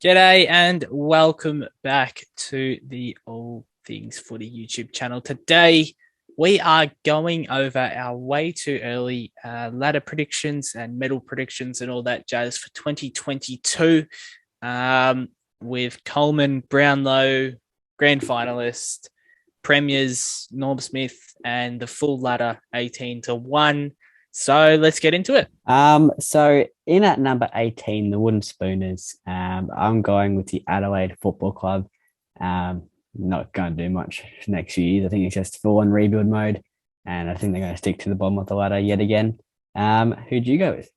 G'day and welcome back to the All Things Footy YouTube channel. Today, we are going over our way too early ladder predictions and medal predictions and all that jazz for 2022 with Coleman, Brownlow, grand finalist, premiers, Norm Smith, and the full ladder 18-1. So let's get into it. So in at number 18, the Wooden Spooners, I'm going with the Adelaide Football Club. Not going to do much next few years. I think it's just full on rebuild mode, and I think they're going to stick to the bottom of the ladder yet again. Who'd you go with?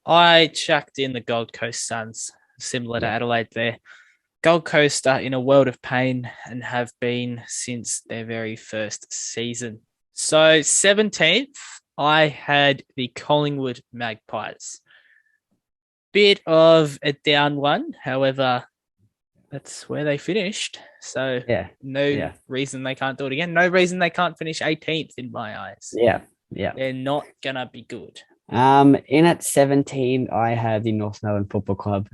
I chucked in the Gold Coast Suns, similar to Adelaide there. Gold Coast are in a world of pain and have been since their very first season. So 17th, I had the Collingwood Magpies. Bit of a down one, however, that's where they finished. So no reason they can't do it again. No reason they can't finish 18th in my eyes. Yeah. They're not gonna be good. In at 17, I have the North Melbourne Football Club.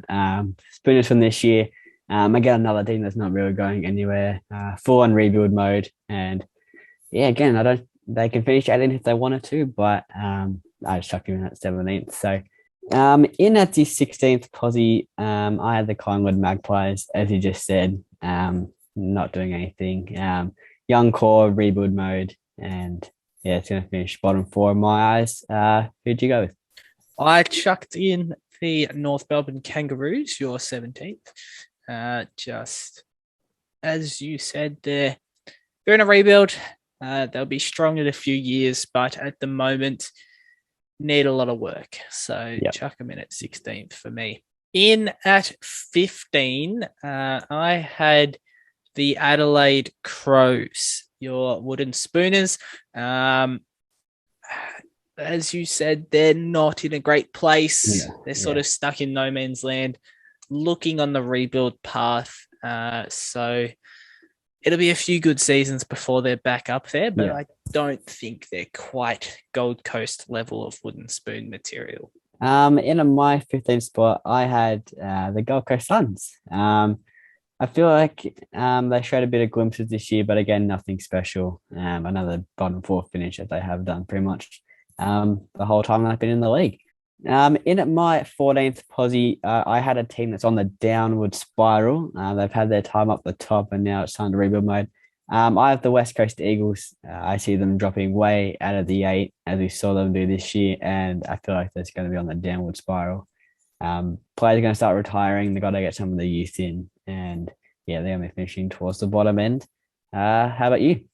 Spooners from this year. Again, another team that's not really going anywhere. Full on rebuild mode, and again, they can finish 18th if they wanted to, but I just chucked him in at 17th. So in at the 16th posse, I had the Collingwood Magpies, as you just said, not doing anything. Young core, rebuild mode, and it's going to finish bottom four in my eyes. Who'd you go with? I chucked in the North Melbourne Kangaroos, your 17th. Just as you said, they're in a rebuild. They'll be strong in a few years, but at the moment, need a lot of work. So chuck them in at 16th for me. In at 15, I had the Adelaide Crows, your Wooden Spooners. As you said, they're not in a great place. They're sort of stuck in no man's land, looking on the rebuild path. So it'll be a few good seasons before they're back up there, but I don't think they're quite Gold Coast level of wooden spoon material. In my 15th spot, I had the Gold Coast Suns. I feel like they showed a bit of glimpses this year, but again, nothing special. Another bottom four finish that they have done pretty much the whole time I've been in the league. In at my 14th posse, I had a team that's on the downward spiral. They've had their time up the top, and now it's time to rebuild mode. I have the West Coast Eagles. I see them dropping way out of the 8, as we saw them do this year, and I feel like that's going to be on the downward spiral. Players are going to start retiring. They've got to get some of the youth in, and they're going to be finishing towards the bottom end. How about you?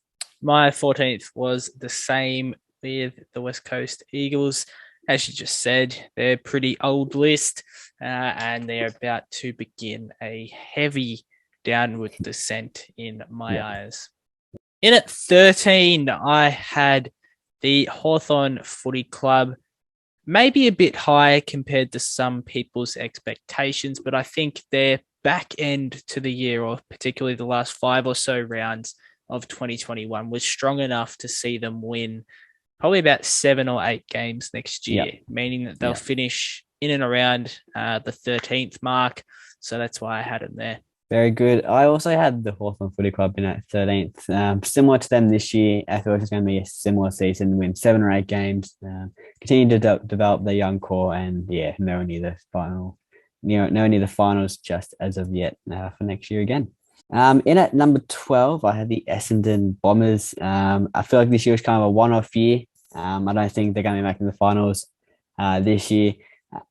My 14th was the same with the West Coast Eagles. As you just said, they're a pretty old list, and they're about to begin a heavy downward descent in my eyes. In at 13, I had the Hawthorn Footy Club, maybe a bit higher compared to some people's expectations, but I think their back end to the year, or particularly the last 5 or so rounds of 2021, was strong enough to see them win probably about 7 or 8 games next year, meaning that they'll finish in and around the 13th mark. So that's why I had them there. Very good. I also had the Hawthorn Footy Club in at 13th. Similar to them this year, I thought it was going to be a similar season, win 7 or 8 games, continue to develop their young core, and nowhere near the final. Nowhere near the finals just as of yet for next year again. In at number 12, I had the Essendon Bombers. I feel like this year was kind of a one-off year. I don't think they're going to be making the finals this year.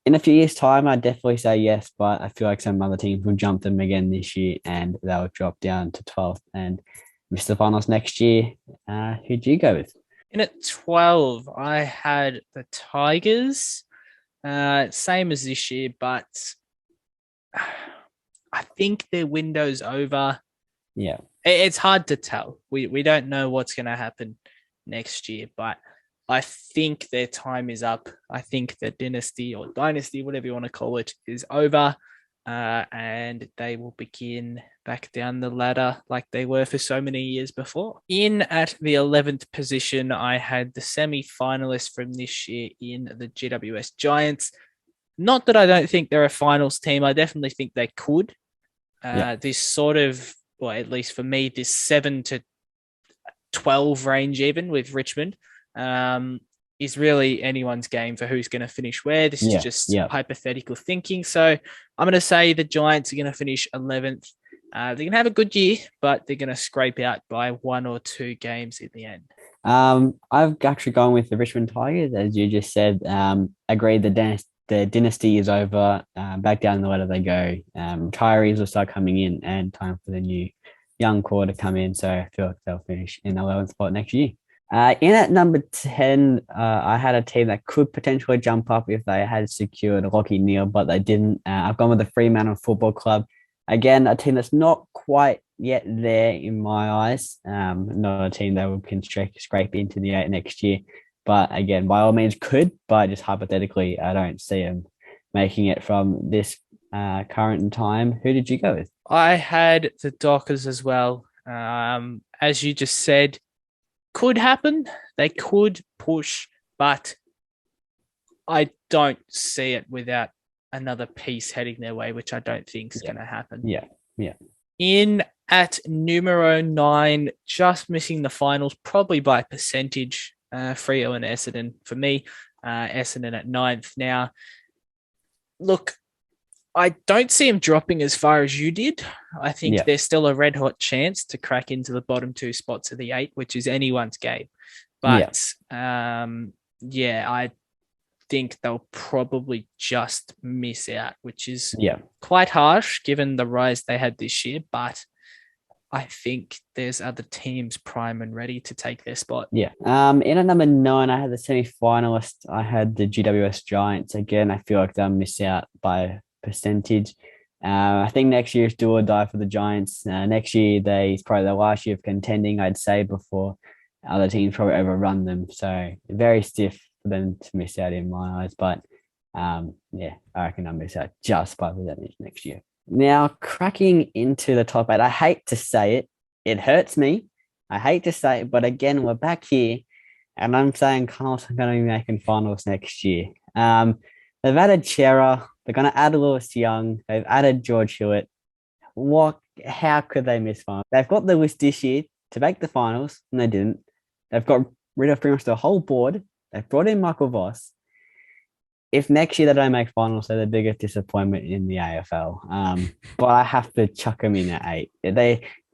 In a few years' time, I'd definitely say yes, but I feel like some other teams will jump them again this year, and they'll drop down to 12th and miss the finals next year. Who'd you go with? In at 12, I had the Tigers. Same as this year, but I think their window's over. It's hard to tell. We don't know what's going to happen next year, but I think their time is up. I think the dynasty, whatever you want to call it, is over. And they will begin back down the ladder like they were for so many years before. In at the 11th position, I had the semi-finalists from this year in the GWS Giants. Not that I don't think they're a finals team. I definitely think they could. Yeah. This sort of, well, at least for me, this 7 to 12 range, even with Richmond, is really anyone's game for who's going to finish where. This is Yeah. just Yeah. hypothetical thinking. So I'm going to say the Giants are going to finish 11th. They're going to have a good year, but they're going to scrape out by 1 or 2 games in the end. I've actually gone with the Richmond Tigers, as you just said. Agreed, the dynasty is over. Back down the ladder they go. Kyrie's will start coming in, and time for the new young core to come in. So I feel like they'll finish in the 11th spot next year. In at number 10, I had a team that could potentially jump up if they had secured Lockie Neal, but they didn't. I've gone with the Fremantle Football Club. Again, a team that's not quite yet there in my eyes. Not a team that can scrape into the 8 next year. But again, by all means could, but just hypothetically, I don't see them making it from this current time. Who did you go with? I had the Dockers as well. As you just said, could happen. They could push, but I don't see it without another piece heading their way, which I don't think is going to happen. Yeah. In at numero 9, just missing the finals, probably by percentage, Freo and Essendon for me. Essendon at 9th. Now, look, I don't see him dropping as far as you did. I think there's still a red hot chance to crack into the bottom 2 spots of the 8, which is anyone's game. But I think they'll probably just miss out, which is quite harsh given the rise they had this year. But I think there's other teams prime and ready to take their spot. Yeah. In at number 9, I had the semi-finalist. I had the GWS Giants. Again, I feel like they'll miss out by percentage. I think next year is do or die for the Giants. Next year, it's probably the last year of contending, I'd say, before other teams probably overrun them. So very stiff for them to miss out in my eyes. But I reckon I'll miss out just by percentage next year. Now, cracking into the top 8, I hate to say it. It hurts me. I hate to say it, but again, we're back here, and I'm saying Carlton are going to be making finals next year. They've added Chera. They're going to add Lewis Young. They've added George Hewitt. How could they miss finals? They've got the list this year to make the finals, and they didn't. They've got rid of pretty much the whole board. They've brought in Michael Voss. If next year they don't make finals, they're the biggest disappointment in the AFL. But I have to chuck them in at 8.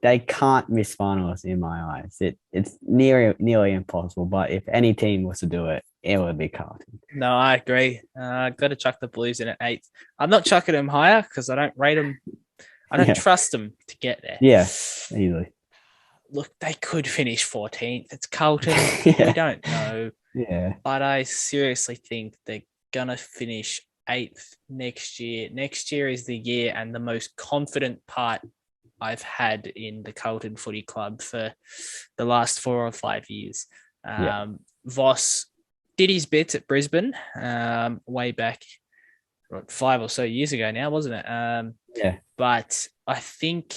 They can't miss finals in my eyes. It's nearly impossible. But if any team was to do it, it would be Carlton. No, I agree. Got to chuck the Blues in at 8th. I'm not chucking them higher because I don't rate them. I don't trust them to get there. Yeah, easily. Look, they could finish 14th. It's Carlton. We don't know. Yeah. But I seriously think they're going to finish 8th next year. Next year is the year and the most confident part I've had in the Carlton Footy Club for the last 4 or 5 years. Voss did his bits at Brisbane way back 5 or so years ago now, wasn't it? But I think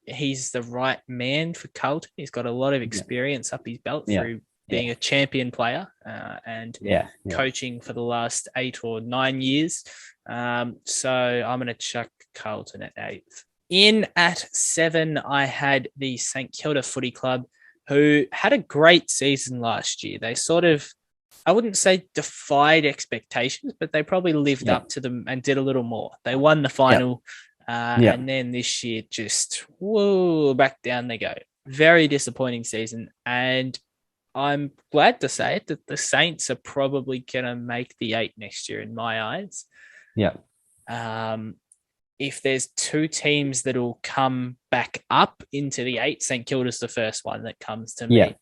he's the right man for Carlton. He's got a lot of experience up his belt through being a champion player and coaching for the last 8 or 9 years. So I'm going to chuck Carlton at 8th. In at 7, I had the St Kilda Footy Club, who had a great season last year. They sort of, I wouldn't say defied expectations, but they probably lived up to them and did a little more. They won the final, and then this year just, back down they go. Very disappointing season. And I'm glad to say it that the Saints are probably going to make the 8 next year in my eyes. If there's 2 teams that will come back up into the 8, St Kilda's the first one that comes to me.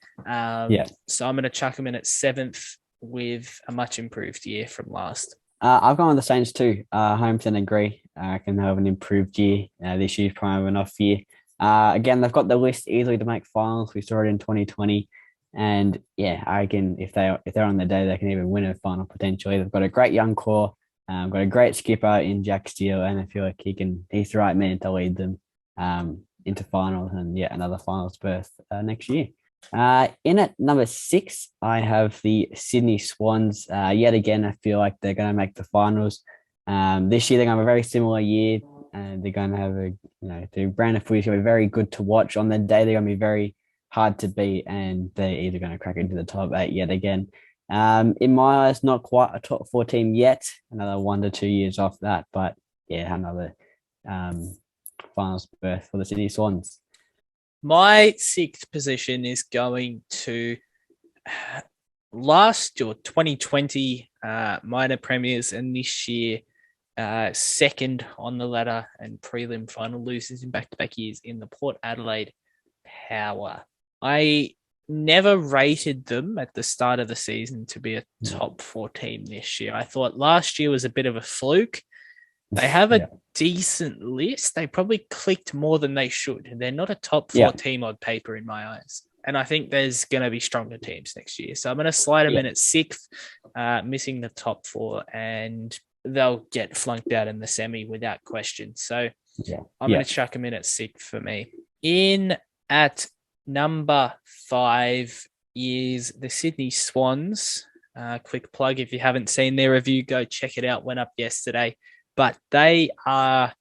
So I'm going to chuck them in at 7th with a much improved year from last. I've gone with the Saints too. 100% agree. I can have an improved year. This year's probably an off year. Again, they've got the list easily to make finals. We saw it in 2020. And I reckon if they're on the day, they can even win a final potentially. They've got a great young core. Got a great skipper in Jack Steele, and I feel like he's the right man to lead them into finals and another finals berth next year. In at number 6, I have the Sydney Swans. Yet again, I feel like they're going to make the finals. This year they're going to have a very similar year, and they're going to have the brand of footy is going to be very good to watch. On the day, they're going to be very hard to beat, and they're either going to crack into the top eight yet again. In my eyes, not quite a top four team yet. Another 1 to 2 years off that, but yeah, another finals berth for the Sydney Swans. My sixth position is going to last year, 2020 minor premiers, and this year second on the ladder and prelim final losers in back-to-back years in the Port Adelaide Power. I never rated them at the start of the season to be a top four team this year. I thought last year was a bit of a fluke. They have a decent list. They probably clicked more than they should. They're not a top four team on paper in my eyes. And I think there's going to be stronger teams next year. So I'm going to slide them in at sixth, missing the top four, and they'll get flunked out in the semi without question. So I'm going to chuck them in at sixth for me. In at number 5 is the Sydney Swans. Quick plug, if you haven't seen their review, go check it out. Went up yesterday. But they are,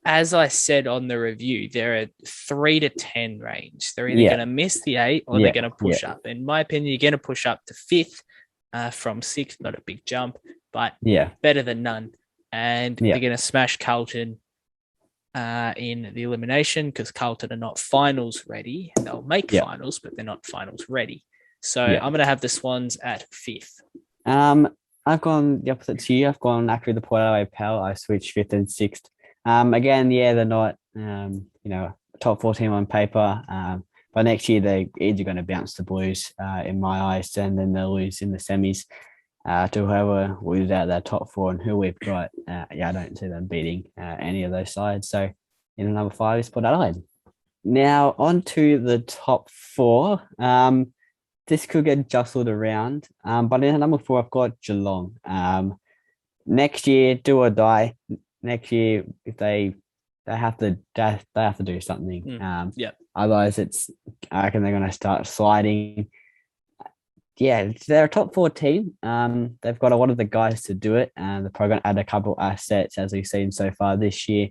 as I said on the review, they're a 3 to 10 range. They're either going to miss the 8 or they're going to push up. In my opinion, you're going to push up to 5th from 6th, not a big jump, but better than none. And they're going to smash Carlton in the elimination because Carlton are not finals ready. They'll make finals, but they're not finals ready. So I'm going to have the Swans at 5th. I've gone the opposite to you. I've gone after the Port Adelaide Power. I switched 5th and 6th. Again, they're not, a top 4 team on paper. But next year, they're either going to bounce the Blues, in my eyes, and then they'll lose in the semis to whoever loses out of that top 4 and who we've got. I don't see them beating any of those sides. So, in number 5 is Port Adelaide. Now, on to the top 4. This could get jostled around, but in number 4, I've got Geelong. Next year, do or die. Next year, if they have to do something. Otherwise, I reckon they're going to start sliding. Yeah, they're a top 4 team. They've got a lot of the guys to do it, and they're probably going to add a couple assets as we've seen so far this year,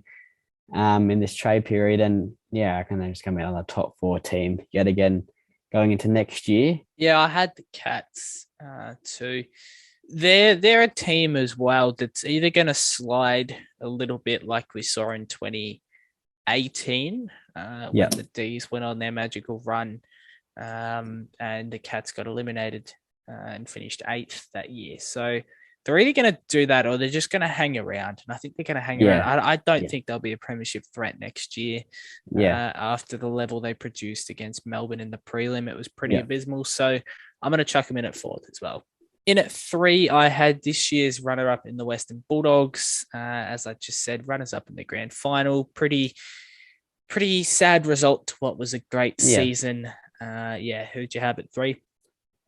in this trade period. And I reckon they're just going to be on the top 4 team yet again going into next year. Yeah, I had the Cats too. They're a team as well that's either going to slide a little bit like we saw in 2018 when the D's went on their magical run and the Cats got eliminated and finished 8th that year. So they're either going to do that or they're just going to hang around. And I think they're going to hang around. I don't think they'll be a premiership threat next year. After the level they produced against Melbourne in the prelim, it was pretty abysmal. So I'm going to chuck them in at 4th as well. In at 3, I had this year's runner-up in the Western Bulldogs. As I just said, runners-up in the grand final. Pretty sad result to what was a great season. Who'd you have at 3?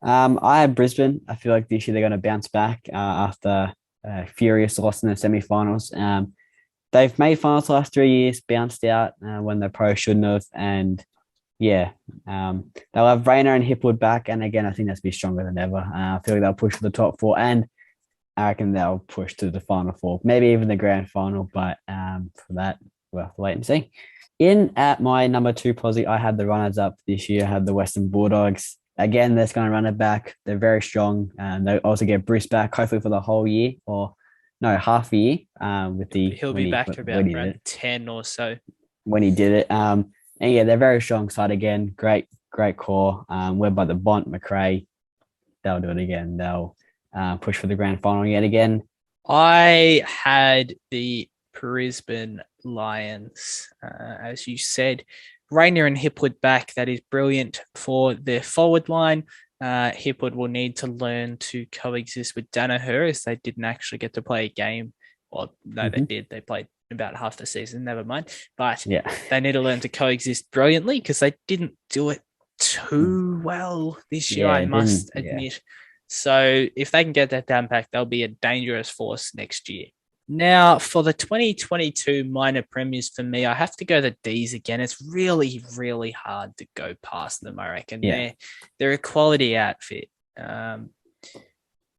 I had Brisbane. I feel like this year they're going to bounce back after a furious loss in the semi-finals. They've made finals the last 3 years, bounced out when they probably shouldn't have. And they'll have Rayner and Hipwood back. And again, I think that's be stronger than ever. I feel like they'll push for the top 4, and I reckon they'll push to the final 4, maybe even the grand final. But for that, we'll have to wait and see. In at my number 2 posse, I had the runners up this year. I had the Western Bulldogs. Again, they're going to run it back. They're very strong. And they also get Bruce back, hopefully for the whole year, or no, half a year. He'll be back for about around 10 or so when he did it. And they're very strong side again. Great core. Led by the Bont, McRae. They'll do it again. They'll push for the grand final yet again. I had the Brisbane Lions, as you said. Rayner and Hipwood back. That is brilliant for their forward line. Hipwood will need to learn to coexist with Danaher, as they didn't actually get to play a game. Well, no, they did. They played about half the season. Never mind. But they need to learn to coexist brilliantly because they didn't do it too well this year, I must admit. So if they can get that down pack, they'll be a dangerous force next year. Now, for the 2022 minor premiers for me, I have to go the D's again. It's really, really hard to go past them, I reckon. They're a quality outfit.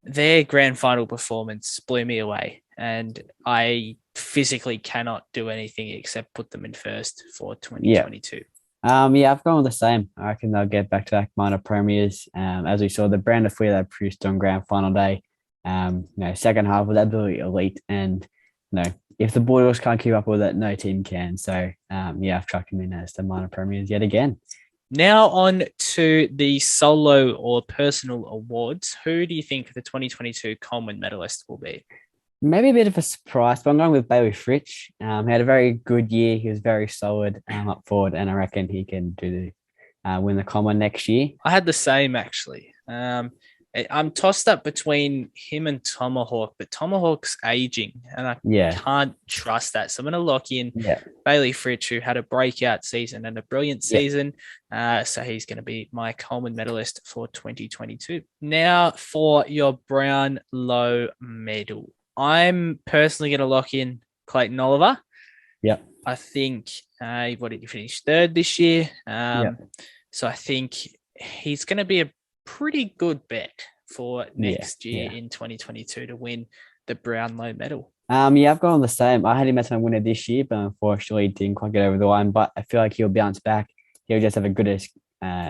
Their grand final performance blew me away, and I physically cannot do anything except put them in first for Yeah. 2022. Yeah, I've gone with the same. I reckon they'll get back to back minor premiers. As we saw, the brand of flair they produced on grand final day. Second half was absolutely elite, and if the Bulldogs can't keep up with it, no team can. So, I've chucked them in as the minor premiers yet again. Now on to the solo or personal awards. Who do you think the 2022 Coleman medalist will be? Maybe a bit of a surprise, but I'm going with Bailey Fritsch. He had a very good year. He was very solid up forward, and I reckon he can win the Common next year. I had the same actually. I'm tossed up between him and Tomahawk, but Tomahawk's aging, and I can't trust that. So I'm going to lock in Bailey Fritsch, who had a breakout season and a brilliant season. So he's going to be my Coleman medalist for 2022. Now for your Brownlow medal. I'm personally going to lock in Clayton Oliver. Yep. I think, what did he finish? Third this year. So I think he's going to be a pretty good bet for next year in 2022 to win the Brownlow medal. I've gone the same. I had him as my winner this year, but unfortunately didn't quite get over the line. But I feel like he'll bounce back. He'll just have a good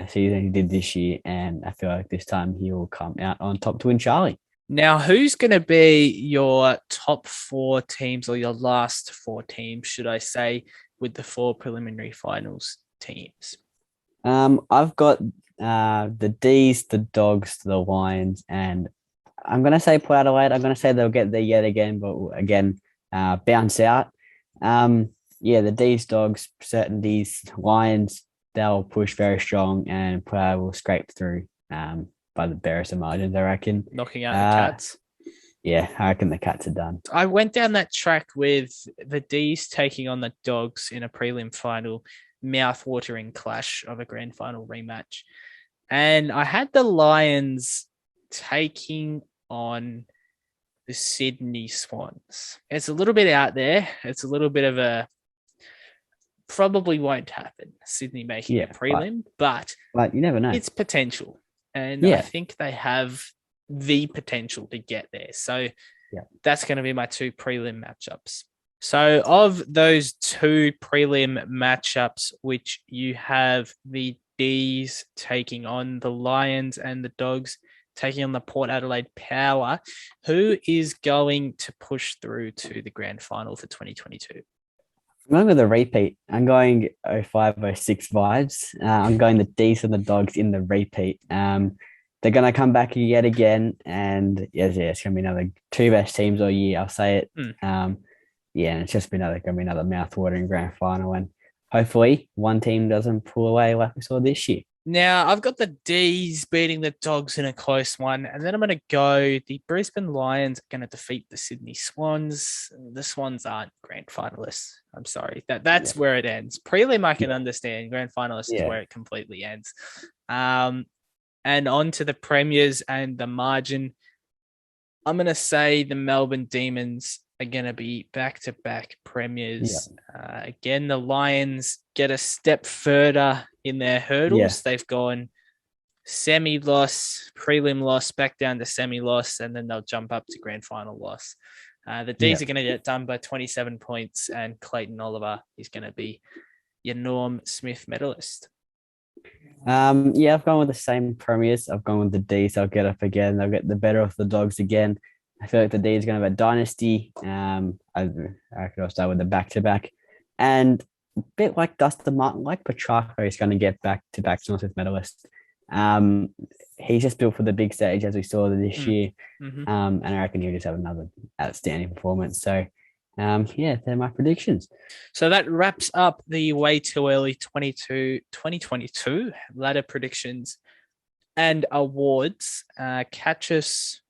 season he did this year, and I feel like this time he will come out on top to win Charlie. Now, who's going to be your top 4 teams, or your last 4 teams, should I say, with the 4 preliminary finals teams? I've got the D's, the Dogs, the Lions, and I'm going to say Port Adelaide. I'm going to say they'll get there yet again, but again, bounce out. The D's, Dogs, certain D's, Lions, they'll push very strong, and Port Adelaide will scrape through by the barest of margins, I reckon. Knocking out the Cats. Yeah, I reckon the Cats are done. I went down that track with the D's taking on the Dogs in a prelim final, mouth-watering clash of a grand final rematch. And I had the Lions taking on the Sydney Swans. It's a little bit out there. It's a little bit of a probably won't happen, Sydney making a prelim, but you never know. It's potential. And I think they have the potential to get there. So that's going to be my 2 prelim matchups. So of those 2 prelim matchups, which you have the D's taking on the Lions and the Dogs taking on the Port Adelaide Power, who is going to push through to the grand final for 2022? I'm going with a repeat. I'm going 05-06 vibes. I'm going the D's and the Dogs in the repeat. They're going to come back yet again, and it's going to be another 2 best teams all year. I'll say it. And it's just going to be another mouth-watering grand final, and hopefully one team doesn't pull away like we saw this year. Now, I've got the D's beating the Dogs in a close one, and then I'm going to go the Brisbane Lions are going to defeat the Sydney Swans. The Swans aren't grand finalists. I'm sorry. That's where it ends. Prelim, I can understand. Grand finalists is where it completely ends. And on to the Premiers and the margin. I'm going to say the Melbourne Demons are going to be back-to-back Premiers. Again, the Lions get a step further in their hurdles. They've gone semi-loss, prelim loss, back down to semi-loss, and then they'll jump up to grand final loss. The D's are going to get done by 27 points, and Clayton Oliver is going to be your Norm Smith medalist. I've gone with the same Premiers. I've gone with the D's. They'll get up again. They'll get the better of the Dogs again. I feel like the D's going to have a dynasty. I could also start with the back-to-back. And a bit like Dustin Martin, like Petrarca is going to get back-to-back Smith medalist. He's just built for the big stage, as we saw this year. And I reckon he'll just have another outstanding performance. So, they're my predictions. So that wraps up the way too early 2022 ladder predictions and awards. Catch us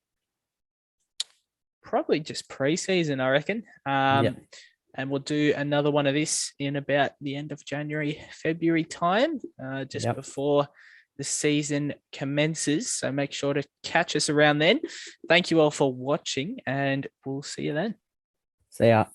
probably just preseason, I reckon. And we'll do another one of this in about the end of January, February time, before the season commences. So make sure to catch us around then. Thank you all for watching, and we'll see you then. See ya.